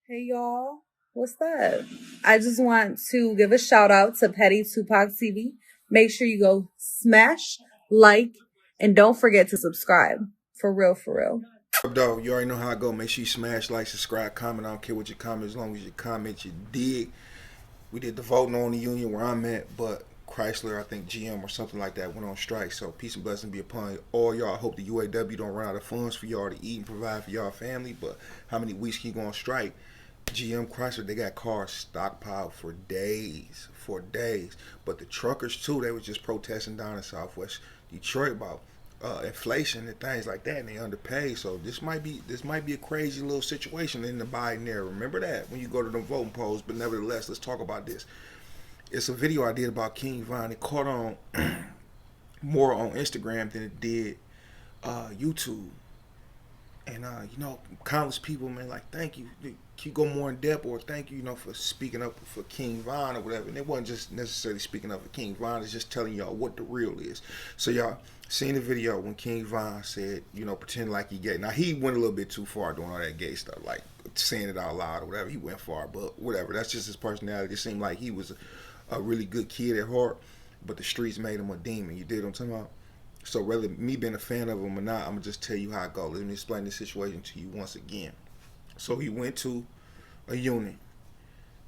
Hey y'all, what's up? I just want to give a shout out to PettyTupacTv. Make sure you go smash, like, and don't forget to subscribe. For real, for real. Up, though, you already know how I go. Make sure you smash, like, subscribe, comment. I don't care what you comment, as long as you comment, you dig. We did the voting on the union where I'm at, but Chrysler, I think GM or something like that, went on strike. So peace and blessing be upon all y'all. I hope the UAW don't run out of funds for y'all to eat and provide for y'all family. But how many weeks can you go on strike? GM Chrysler, they got cars stockpiled for days, But the truckers too, they was just protesting down in Southwest Detroit about inflation and things like that, and they underpaid. So this might be a crazy little situation in the Biden era. Remember that when you go to the voting polls. But nevertheless, let's talk about this. It's a video I did about King Von. It caught on more on Instagram than it did YouTube. And countless people, man, like, thank you. Can you go more in depth, or thank you, for speaking up for King Von or whatever. And it wasn't just necessarily speaking up for King Von. It's just telling y'all what the real is. So y'all seen the video when King Von said, pretend like he gay. Now he went a little bit too far doing all that gay stuff, like saying it out loud or whatever. He went far, but whatever. That's just his personality. It seemed like he was a really good kid at heart, but the streets made him a demon. You did what I'm talking about? So rather me being a fan of him or not, I'm gonna just tell you how it goes. Let me explain the situation to you once again. So he went to a unit,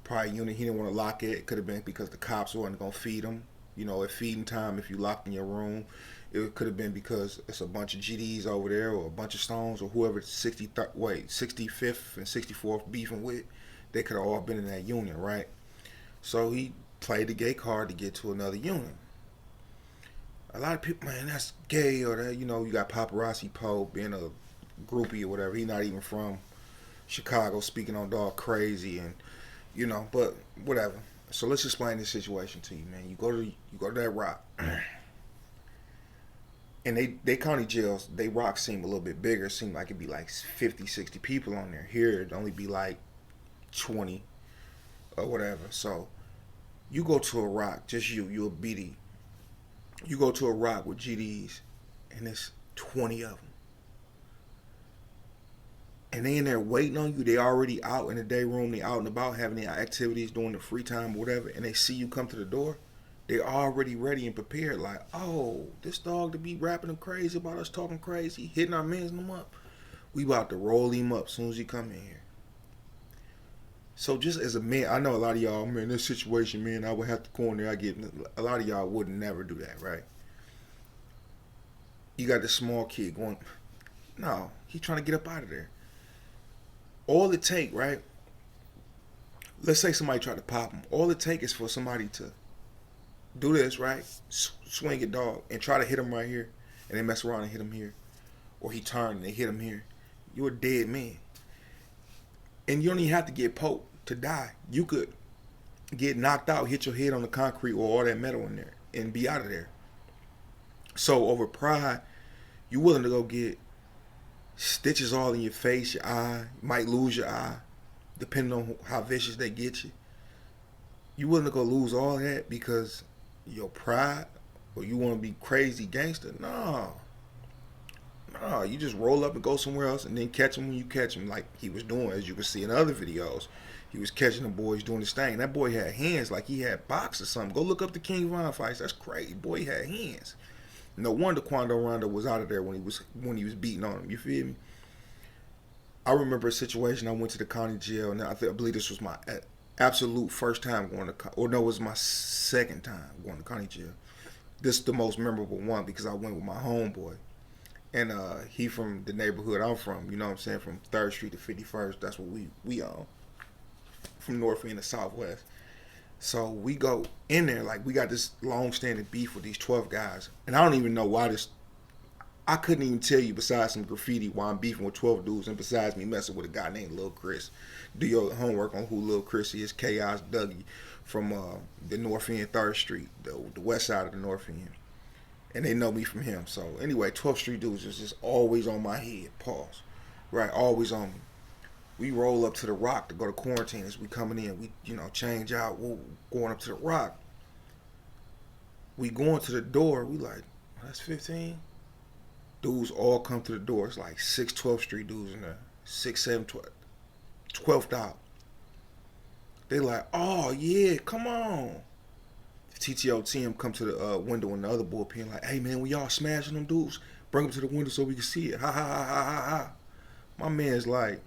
probably a unit he didn't want to lock it. Could have been because the cops weren't gonna feed him. At feeding time, if you locked in your room, it could have been because it's a bunch of GDs over there, or a bunch of Stones, or whoever 65th and 64th beefing with. They could have all been in that unit, right? So he played the gay card to get to another unit. A lot of people, man, that's gay, or that, you got paparazzi Poe being a groupie or whatever. He's not even from Chicago, speaking on dog crazy, and but whatever. So let's explain this situation to you, man. You go to that rock, and they county jails. They rock seem a little bit bigger. It seemed like it'd be like 50, 60 people on there. Here it'd only be like 20 or whatever. So you go to a rock, just you a BD. You go to a rock with GDs, and it's 20 of them, and they in there waiting on you. They already out in the day room. They out and about having their activities, doing the free time or whatever, and they see you come to the door. They already ready and prepared. Like, oh, this dog to be rapping him crazy about us talking crazy, hitting our mans them up. We about to roll him up as soon as he come in here. So just as a man, I know a lot of y'all, man, this situation, man, I would have to go in there. I get a lot of y'all would never do that, right? You got this small kid going, no, he's trying to get up out of there. All it take, right? Let's say somebody tried to pop him. All it take is for somebody to do this, right? Swing a dog and try to hit him right here, and they mess around and hit him here, or he turned and they hit him here. You're a dead man, and you don't even have to get poked to die. You could get knocked out, hit your head on the concrete or all that metal in there, and be out of there. So over pride, you willing to go get stitches all in your face, your eye. You might lose your eye, depending on how vicious they get you. You willing to go lose all that because your pride, or you want to be crazy gangster? No, no. You just roll up and go somewhere else, and then catch him when you catch him, like he was doing, as you can see in other videos. He was catching the boys doing his thing. That boy had hands like he had box or something. Go look up the King Von fights. That's crazy. Boy, he had hands. No wonder Quando Rondo was out of there when he was beating on him. You feel me? I remember a situation. I went to the county jail, and I believe this was my absolute first time going to, or no, it was my second time going to county jail. This is the most memorable one because I went with my homeboy, and he from the neighborhood I'm from. You know what I'm saying? From 3rd Street to 51st. That's what we on. From North End to Southwest. So we go in there like we got this long standing beef with these 12 guys, and I don't even know why this. I couldn't even tell you besides some graffiti why I'm beefing with 12 dudes, and besides me messing with a guy named Lil Chris. Do your homework on who Lil Chris is. Chaos Dougie from the North End, 3rd Street, the west side of the North End. And they know me from him. So anyway, 12th Street dudes is just always on my head. Pause. Right, always on me. We roll up to the Rock to go to quarantine as we coming in. We, change out. We're going up to the Rock. We going to the door. We like, that's 15. Dudes all come to the door. It's like 6 12th Street dudes in there. 6, 7, 12th out. They like, oh yeah, come on. TTO team come to the window in the other bullpen like, hey man, we all smashing them dudes. Bring them to the window so we can see it. Ha ha ha ha ha ha. My man's like,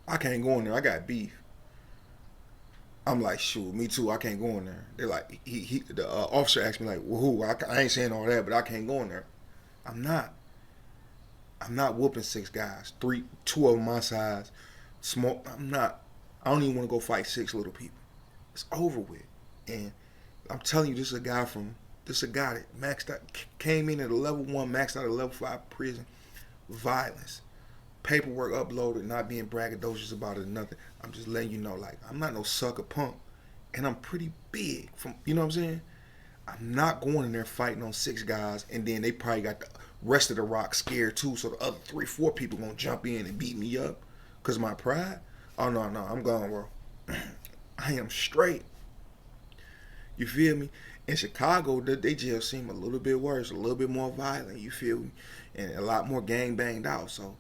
I can't go in there. I got beef. I'm like, shoot, me too. I can't go in there. They're like, the officer asked me like, well, who? I ain't saying all that, but I can't go in there. I'm not. I'm not whooping six guys. Two of them my size. Small. I'm not. I don't even want to go fight six little people. It's over with. And I'm telling you, this is a guy that maxed out, came in at a level 1, maxed out at a level 5 prison. Violence. Paperwork uploaded, not being braggadocious about it or nothing. I'm just letting you know, like, I'm not no sucker punk. And I'm pretty big. You know what I'm saying? I'm not going in there fighting on six guys, and then they probably got the rest of the rock scared too, so the other 3, 4 people gonna jump in and beat me up because of my pride. Oh no, I'm gone, bro. I am straight. You feel me? In Chicago, they jail seem a little bit worse, a little bit more violent. You feel me? And a lot more gang banged out. So,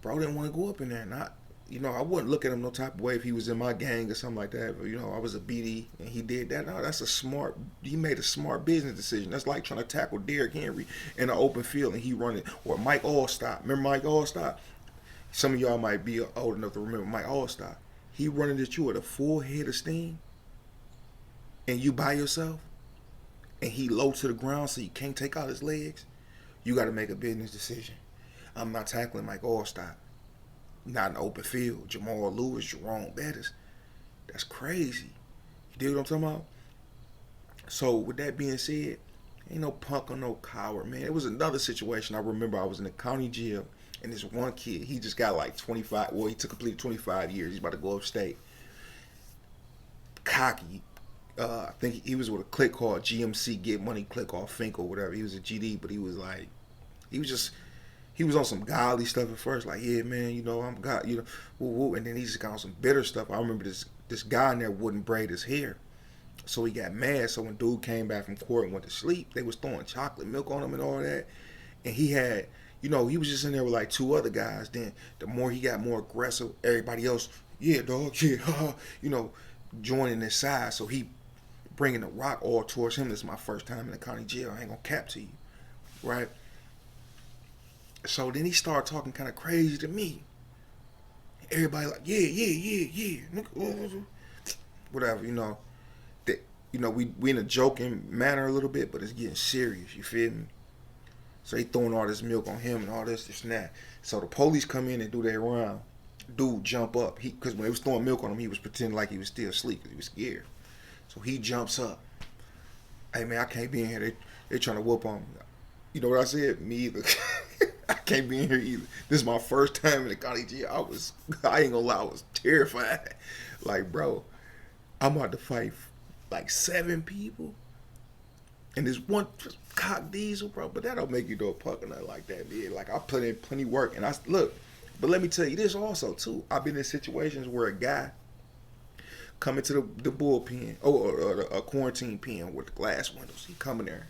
bro didn't want to go up in there. Not, I wouldn't look at him no type of way if he was in my gang or something like that. But I was a BD and he did that. No, he made a smart business decision. That's like trying to tackle Derrick Henry in an open field and he running, or Mike Allstott. Remember Mike Allstott? Some of y'all might be old enough to remember Mike Allstott. He running at you with a full head of steam and you by yourself and he low to the ground so you can't take out his legs. You got to make a business decision. I'm not tackling Mike Allstott. Not in the open field. Jamal Lewis, Jerome Bettis. That's crazy. You dig what I'm talking about? So with that being said, ain't no punk or no coward, man. It was another situation. I remember I was in the county jail and this one kid, he just got like 25, well, he took completed 25 years. He's about to go upstate. Cocky. I think he was with a clique called GMC, Get Money Click off Fink or whatever. He was a GD, but he was on some godly stuff at first, like, yeah, man, I'm God, woo, woo. And then he just got on some bitter stuff. I remember this guy in there wouldn't braid his hair, so he got mad. So when dude came back from court and went to sleep, they was throwing chocolate milk on him and all that. And he had, he was just in there with like 2 other guys. Then the more he got more aggressive, everybody else, yeah, dog, yeah, joining his side. So he bringing the rock all towards him. This is my first time in the county jail. I ain't gonna cap to you, right? So then he started talking kind of crazy to me. Everybody like, yeah. Whatever, That, we in a joking manner a little bit, but it's getting serious, you feel me? So they throwing all this milk on him and all this and that. So the police come in and do their round. Dude jump up. Because when they was throwing milk on him, he was pretending like he was still asleep because he was scared. So he jumps up. Hey man, I can't be in here. They trying to whoop on me. You know what I said? Me either. I can't be in here either. This is my first time in the county jail. I ain't gonna lie, I was terrified. Like, bro, I'm about to fight like 7 people. And there's one cock diesel, bro. But that don't make you do a punk or nothing like that, man. Like, I put in plenty of work. And look, but let me tell you this also, too. I've been in situations where a guy come into the bullpen, or a quarantine pen with the glass windows. He come in there.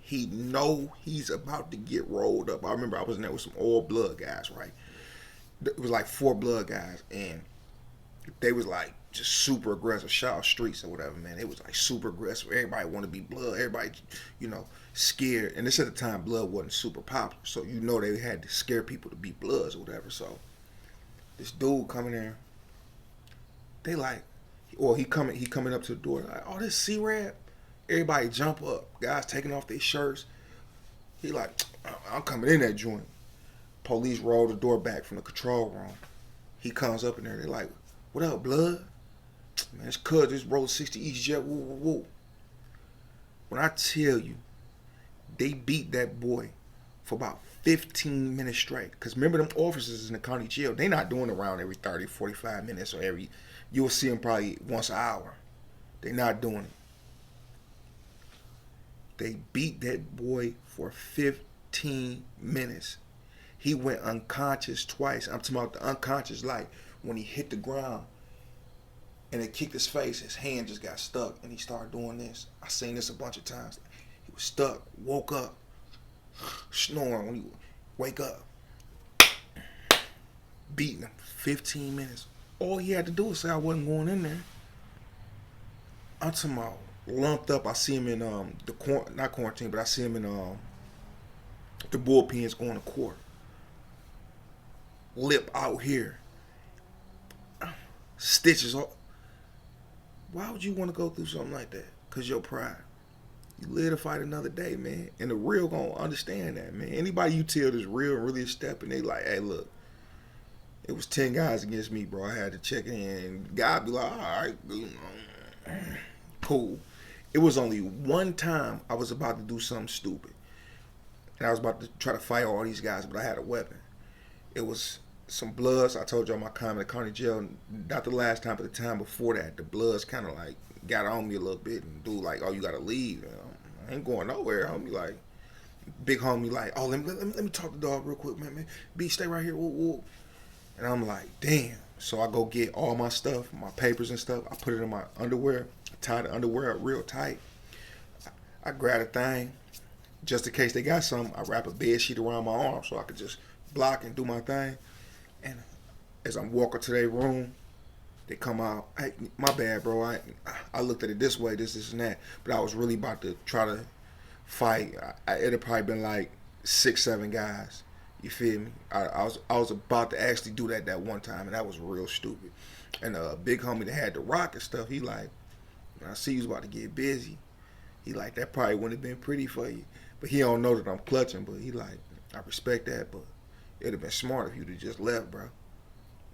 He know he's about to get rolled up. I remember I was in there with some all blood guys, right? It was like 4 blood guys, and they was like just super aggressive. Shout out Streets or whatever, man. It was like super aggressive. Everybody want to be blood. Everybody, scared. And this at the time, blood wasn't super popular, so they had to scare people to be bloods or whatever. So this dude coming there, they like, or he coming up to the door like, oh, this C-Rap. Everybody jump up. Guys taking off their shirts. He like, I'm coming in that joint. Police roll the door back from the control room. He comes up in there. They're like, what up, blood? Man, it's cuz this roll 60 East Jet. Woo, woo, woo. When I tell you, they beat that boy for about 15 minutes straight. Because remember them officers in the county jail, they not doing around every 30, 45 minutes or you'll see them probably once an hour. They not doing it. They beat that boy for 15 minutes. He went unconscious twice. I'm talking about the unconscious, like when he hit the ground and it kicked his face, his hand just got stuck and he started doing this. I seen this a bunch of times. He was stuck, woke up, snoring when he wake up. Beating him 15 minutes. All he had to do was say I wasn't going in there. I'm talking about lumped up. I see him in not quarantine, but I see him in the bullpens going to court. Lip out here, stitches. Why would you want to go through something like that? Cause your pride. You live to fight another day, man. And the real gonna understand that, man. Anybody you tell this real and really a step, and they like, hey, look, it was 10 guys against me, bro. I had to check in. God be like, all right, cool. It was only one time I was about to do something stupid. And I was about to try to fight all these guys, but I had a weapon. It was some bloods. I told y'all my time in the county jail. Not the last time, but the time before that. The bloods kind of like got on me a little bit. And dude like, oh, you got to leave. You know? I ain't going nowhere. Homie like, big homie like, oh, let me talk to the dog real quick, man. B, stay right here. Woo, woo. And I'm like, damn. So I go get all my stuff, my papers and stuff. I put it in my underwear. I tie the underwear up real tight. I grab a thing. Just in case they got something, I wrap a bed sheet around my arm so I could just block and do my thing. And as I'm walking to their room, they come out. Hey, my bad, bro. I looked at it this way, this, and that. But I was really about to try to fight. It had probably been like 6, 7 guys. You feel me? I was about to actually do that one time, and that was real stupid. And a big homie that had the rock and stuff, he like, I see you was about to get busy. He like, that probably wouldn't have been pretty for you. But he don't know that I'm clutching, but he like, I respect that, but it'd have been smart if you'd have just left, bro.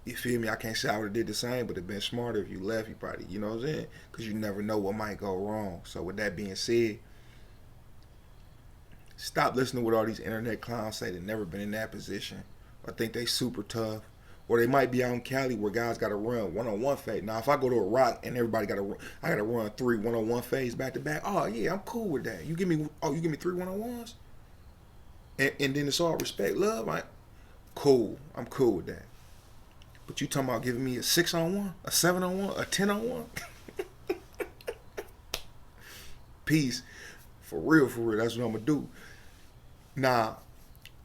You feel me? I can't say I would have did the same, but it'd been smarter if you left. You probably, you know what I'm saying? Because you never know what might go wrong. So with that being said, stop listening to what all these internet clowns say. They've never been in that position. I think they super tough. Or they might be out in Cali where guys got to run one-on-one phase. Now, if I go to a rock and everybody I got to run 3 one-on-one phase back to back. Oh yeah, I'm cool with that. You give me 3 one-on-ones, and then it's all respect, love. Cool. I'm cool with that. But you talking about giving me a 6-on-1, a 7-on-1, a 10-on-1? Peace. For real. That's what I'm gonna do. Now,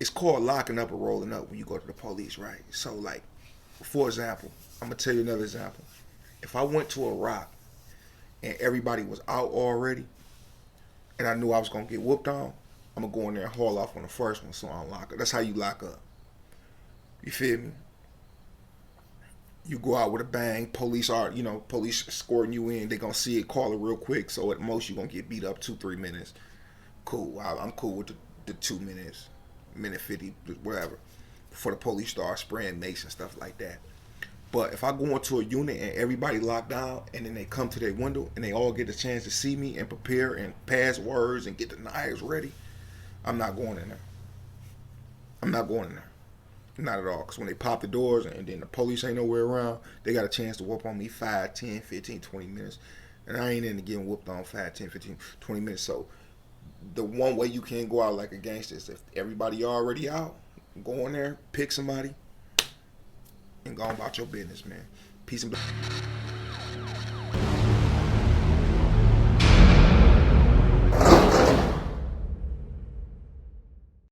it's called locking up or rolling up when you go to the police, right? So like, for example, I'm gonna tell you another example. If I went to a rock and everybody was out already, and I knew I was gonna get whooped on, I'm gonna go in there and haul off on the first one, so I unlock it. That's how you lock up. You feel me? You go out with a bang. Police escorting you in. They gonna see it, call it real quick. So at most you gonna get beat up 2-3 minutes. Cool. I'm cool with the 2 minutes, minute 50, whatever, before the police start spraying mace and stuff like that. But if I go into a unit and everybody locked down, and then they come to their window and they all get a chance to see me and prepare and pass words and get the knives ready, I'm not going in there. I'm not going in there. Not at all. Because when they pop the doors and then the police ain't nowhere around, they got a chance to whoop on me 5, 10, 15, 20 minutes. And I ain't into getting whooped on 5, 10, 15, 20 minutes. So the one way you can't go out like a gangster is if everybody already out, go in there, pick somebody, and go on about your business, man. Peace and blessings.